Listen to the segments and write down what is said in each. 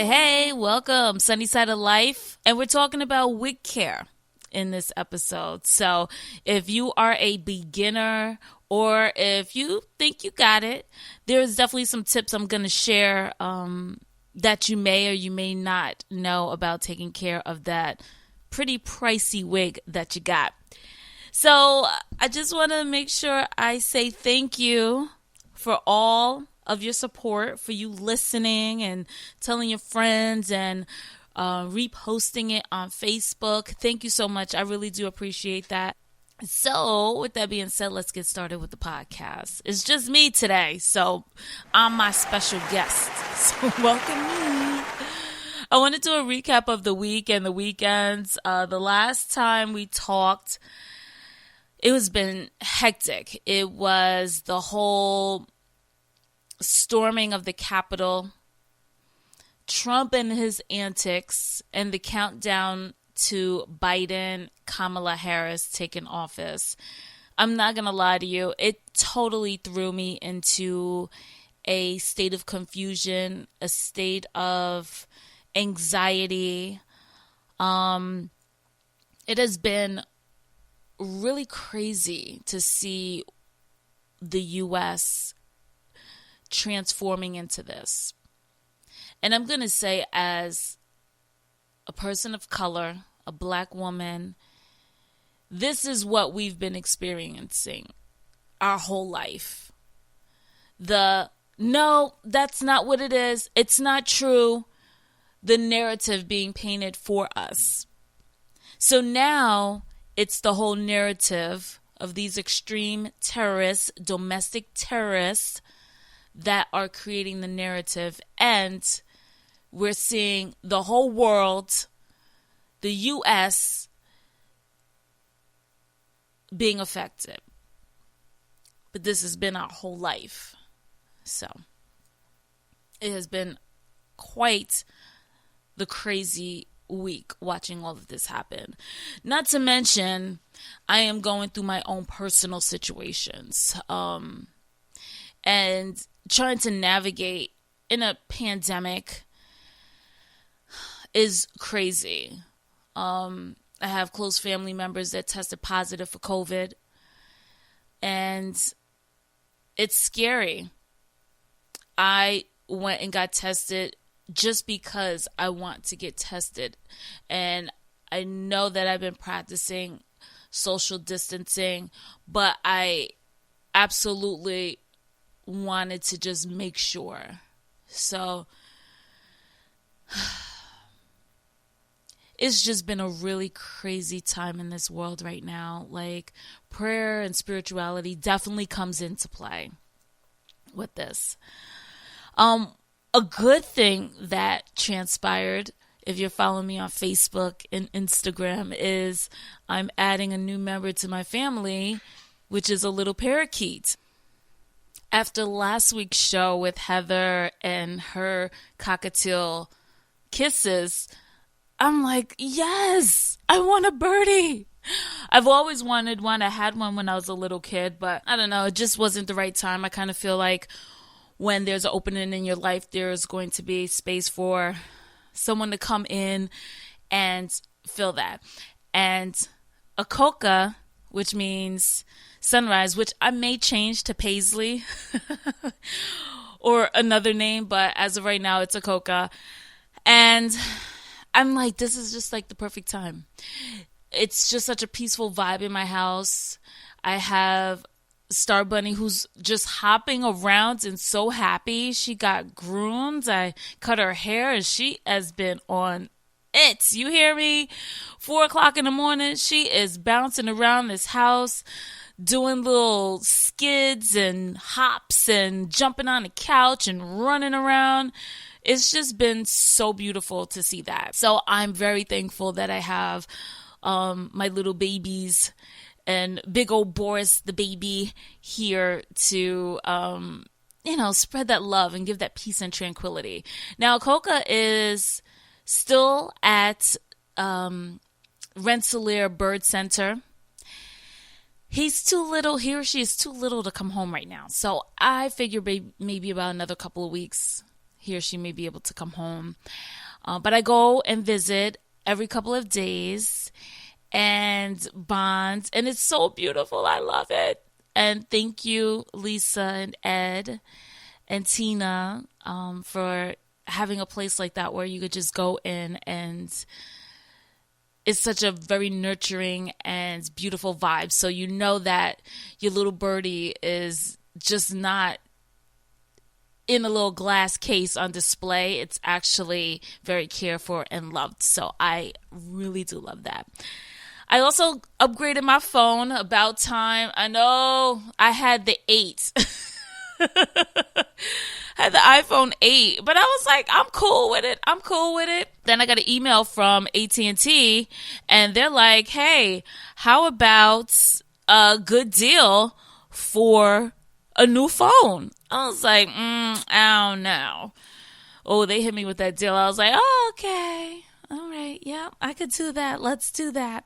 Hey, welcome, Sunny Side of Life. And we're talking about wig care in this episode. So if you are a beginner or if you think you got it, there's definitely some tips I'm going to share that you may or you may not know about taking care of that pretty pricey wig that you got. So I just want to make sure I say thank you for all of your support, for you listening and telling your friends and reposting it on Facebook. Thank you so much. I really do appreciate that. So with that being said, let's get started with the podcast. It's just me today, so I'm my special guest. So welcome me. I want to do a recap of the week and the weekends. The last time we talked, it was been hectic. It was the whole storming of the Capitol, Trump and his antics, and the countdown to Biden, Kamala Harris taking office. I'm not going to lie to you. It totally threw me into a state of confusion, a state of anxiety. It has been really crazy to see the U.S. transforming into this. And I'm going to say, as a person of color, a black woman, this is what we've been experiencing our whole life. No, that's not what it is. It's not true. The narrative being painted for us. So now it's the whole narrative of these extreme terrorists, domestic terrorists, that are creating the narrative, and we're seeing the whole world, the U.S., being affected. But this has been our whole life. So it has been quite the crazy week watching all of this happen. Not to mention, I am going through my own personal situations. And trying to navigate in a pandemic is crazy. I have close family members that tested positive for COVID, and it's scary. I went and got tested just because I want to get tested, and I know that I've been practicing social distancing, but I absolutely wanted to just make sure. So it's just been a really crazy time in this world right now. Like, prayer and spirituality definitely comes into play with this. A good thing that transpired, if you're following me on Facebook and Instagram, is I'm adding a new member to my family, which is a little parakeet. After last week's show with Heather and her cockatiel kisses, I'm like, yes, I want a birdie. I've always wanted one. I had one when I was a little kid, but I don't know, it just wasn't the right time. I kind of feel like when there's an opening in your life, there's going to be space for someone to come in and fill that. And a coca, which means sunrise, which I may change to Paisley or another name, but as of right now, it's a coca. And I'm like, this is just like the perfect time. It's just such a peaceful vibe in my house. I have Star Bunny who's just hopping around and so happy. She got groomed. I cut her hair and she has been on it. You hear me? 4:00 in the morning, she is bouncing around this house, doing little skids and hops and jumping on the couch and running around. It's just been so beautiful to see that. So I'm very thankful that I have my little babies and big old Boris, the baby, here to, spread that love and give that peace and tranquility. Now, Coca is still at Rensselaer Bird Center. He's too little. He or she is too little to come home right now. So I figure maybe about another couple of weeks he or she may be able to come home. But I go and visit every couple of days and bond. And it's so beautiful. I love it. And thank you, Lisa and Ed and Tina, for having a place like that where you could just go in, and it's such a very nurturing and beautiful vibe. So you know that your little birdie is just not in a little glass case on display. It's actually very cared for and loved. So I really do love that. I also upgraded my phone, about time. I know I had the 8. Had the iPhone 8, but I was like, I'm cool with it. Then I got an email from AT&T, and they're like, hey, how about a good deal for a new phone? I was like, I don't know. Oh, they hit me with that deal. I was like, oh, okay. All right. Yeah, I could do that. Let's do that.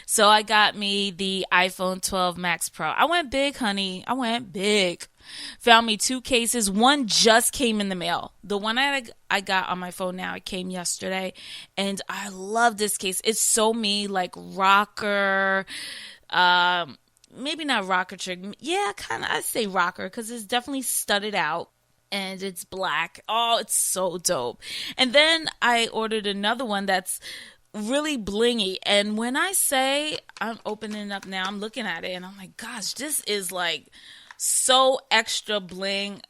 So I got me the iPhone 12 Max Pro. I went big, honey. I went big. Found me 2 cases. One just came in the mail. The one I got on my phone now, it came yesterday. And I love this case. It's so me, like rocker, maybe not rocker trick. Yeah, kind of, I'd say rocker, because it's definitely studded out. And it's black. Oh, it's so dope. And then I ordered another one that's really blingy. And when I say, I'm opening it up now, I'm looking at it and I'm like, gosh, this is like so extra bling.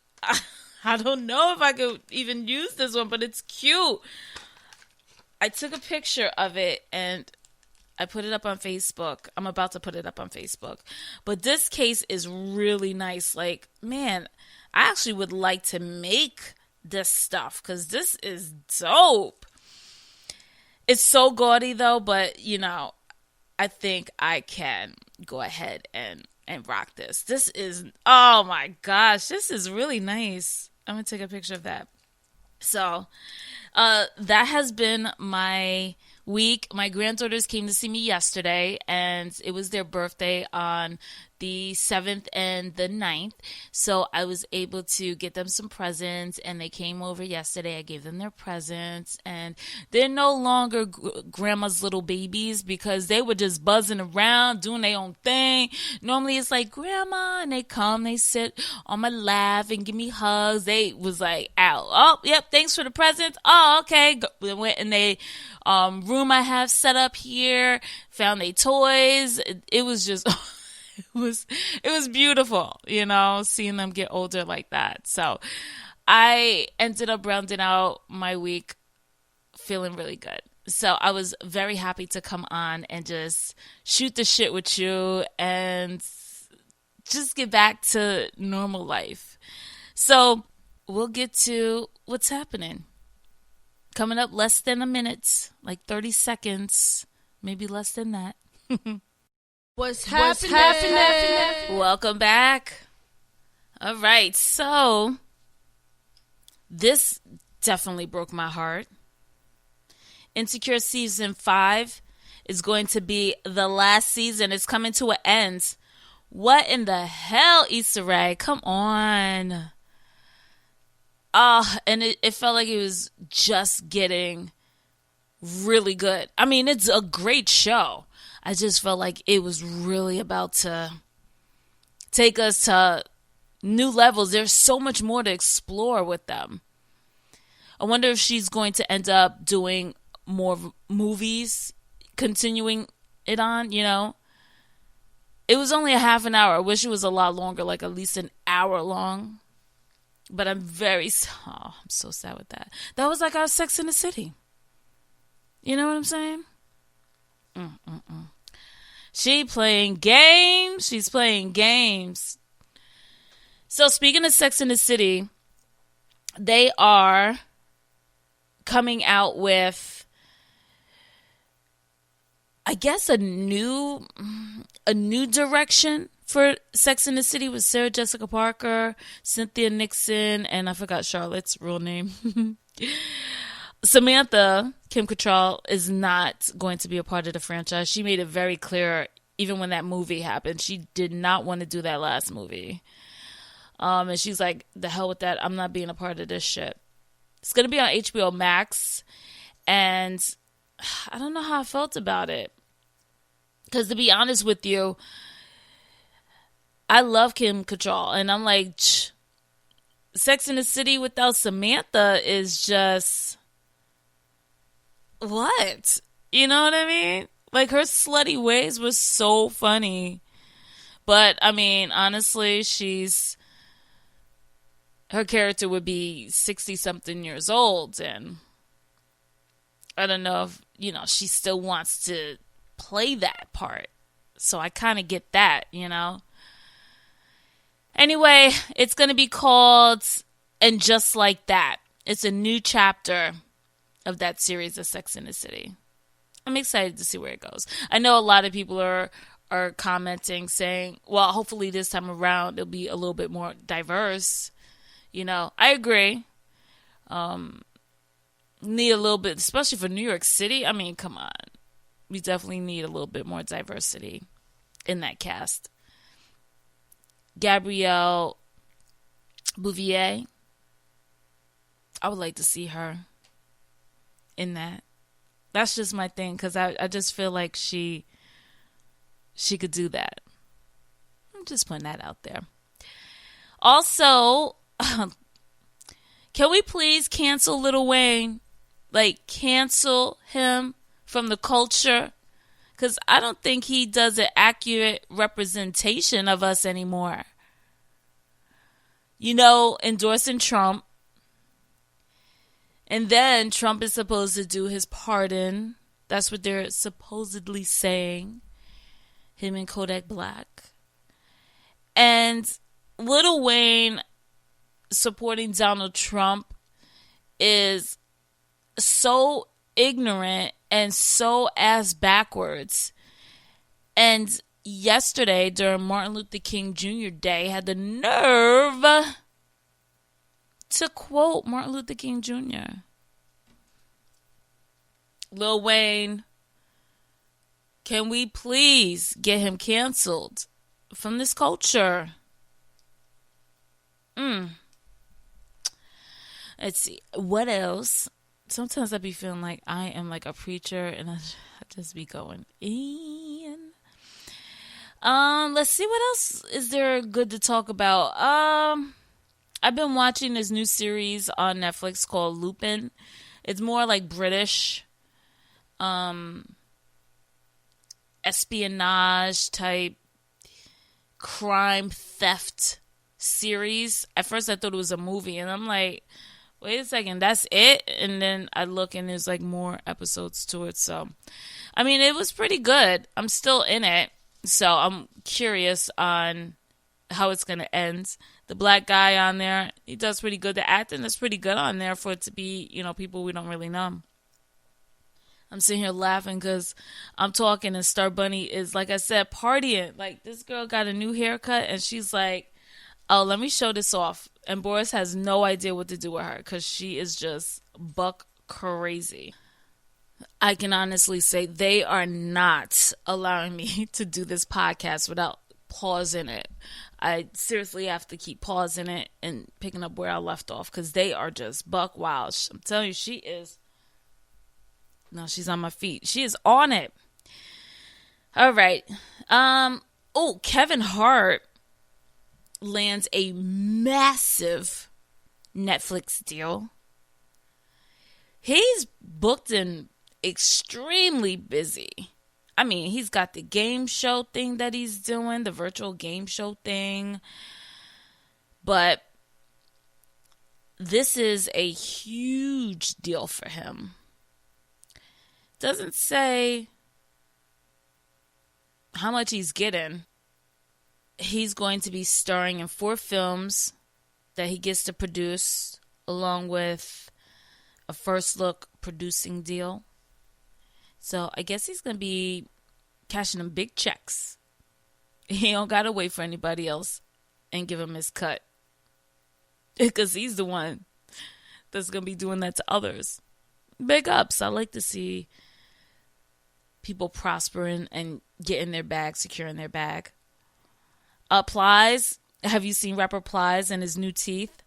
I don't know if I could even use this one, but it's cute. I took a picture of it and I put it up on Facebook. I'm about to put it up on Facebook. But this case is really nice. Like, man, I actually would like to make this stuff because this is dope. It's so gaudy though, but you know, I think I can go ahead and rock this. This is, oh my gosh, this is really nice. I'm going to take a picture of that. So, that has been my week. My granddaughters came to see me yesterday, and it was their birthday on the 7th and the 9th. So I was able to get them some presents, and they came over yesterday. I gave them their presents, and they're no longer grandma's little babies because they were just buzzing around, doing their own thing. Normally it's like, grandma, and they come, they sit on my lap and give me hugs. They was like, out. Oh, yep, thanks for the presents. Oh, okay. They went in they room I have set up here, found their toys. It was just... It was beautiful, you know, seeing them get older like that. So I ended up rounding out my week feeling really good. So I was very happy to come on and just shoot the shit with you and just get back to normal life. So we'll get to what's happening. Coming up less than a minute, like 30 seconds, maybe less than that. What's happening? Welcome back. All right, so this definitely broke my heart. Insecure Season 5 is going to be the last season. It's coming to an end. What in the hell, Issa Rae? Come on. And it felt like it was just getting really good. I mean, it's a great show. I just felt like it was really about to take us to new levels. There's so much more to explore with them. I wonder if she's going to end up doing more movies, continuing it on, you know. It was only a half an hour. I wish it was a lot longer, like at least an hour long. But I'm I'm so sad with that. That was like our Sex in the City. You know what I'm saying? She's playing games. So speaking of Sex in the City, they are coming out with, I guess, a new direction for Sex in the City with Sarah Jessica Parker, Cynthia Nixon, and I forgot Charlotte's real name. Samantha, Kim Cattrall, is not going to be a part of the franchise. She made it very clear, even when that movie happened, she did not want to do that last movie. And she's like, the hell with that. I'm not being a part of this shit. It's going to be on HBO Max. And I don't know how I felt about it. Because to be honest with you, I love Kim Cattrall. And I'm like, Sex in the City without Samantha is just... what? You know what I mean? Like, her slutty ways was so funny. But, I mean, honestly, her character would be 60-something years old, and I don't know if, she still wants to play that part. So I kind of get that, Anyway, it's going to be called And Just Like That. It's a new chapter of that series of Sex in the City. I'm excited to see where it goes. I know a lot of people are commenting saying, well, hopefully this time around it'll be a little bit more diverse. I agree. Need a little bit, especially for New York City. I mean, come on. We definitely need a little bit more diversity in that cast. Gabrielle Bouvier. I would like to see her in that. That's just my thing, because I just feel like she could do that. I'm just putting that out there. Also, can we please cancel Lil Wayne? Like, cancel him from the culture? Because I don't think he does an accurate representation of us anymore. Endorsing Trump. And then Trump is supposed to do his pardon. That's what they're supposedly saying. Him and Kodak Black. And Lil Wayne supporting Donald Trump is so ignorant and so ass backwards. And yesterday, during Martin Luther King Jr. Day, had the nerve to quote Martin Luther King Jr. Lil Wayne, can we please get him canceled from this culture? Let's see. What else? Sometimes I be feeling like I am like a preacher and I just be going in. Let's see, what else is there good to talk about? I've been watching this new series on Netflix called Lupin. It's more like British espionage type crime theft series. At first I thought it was a movie, and I'm like, wait a second, that's it? And then I look and there's like more episodes to it. So, I mean, it was pretty good. I'm still in it. So I'm curious on how it's going to end. The black guy on there, he does pretty good. The acting is pretty good on there for it to be, people we don't really know. I'm sitting here laughing because I'm talking and Star Bunny is, like I said, partying. Like, this girl got a new haircut and she's like, oh, let me show this off. And Boris has no idea what to do with her because she is just buck crazy. I can honestly say they are not allowing me to do this podcast without pausing it. I seriously have to keep pausing it and picking up where I left off because they are just buck wild. I'm telling you, she is. No, she's on my feet. She is on it. All right. Kevin Hart lands a massive Netflix deal. He's booked and extremely busy. I mean, he's got the game show thing that he's doing, the virtual game show thing. But this is a huge deal for him. Doesn't say how much he's getting. He's going to be starring in 4 films that he gets to produce, along with a first look producing deal. So I guess he's going to be cashing them big checks. He don't got to wait for anybody else and give him his cut. Because he's the one that's going to be doing that to others. Big ups. I like to see people prospering and getting their bag, securing their bag. Plies. Have you seen rapper Plies and his new teeth?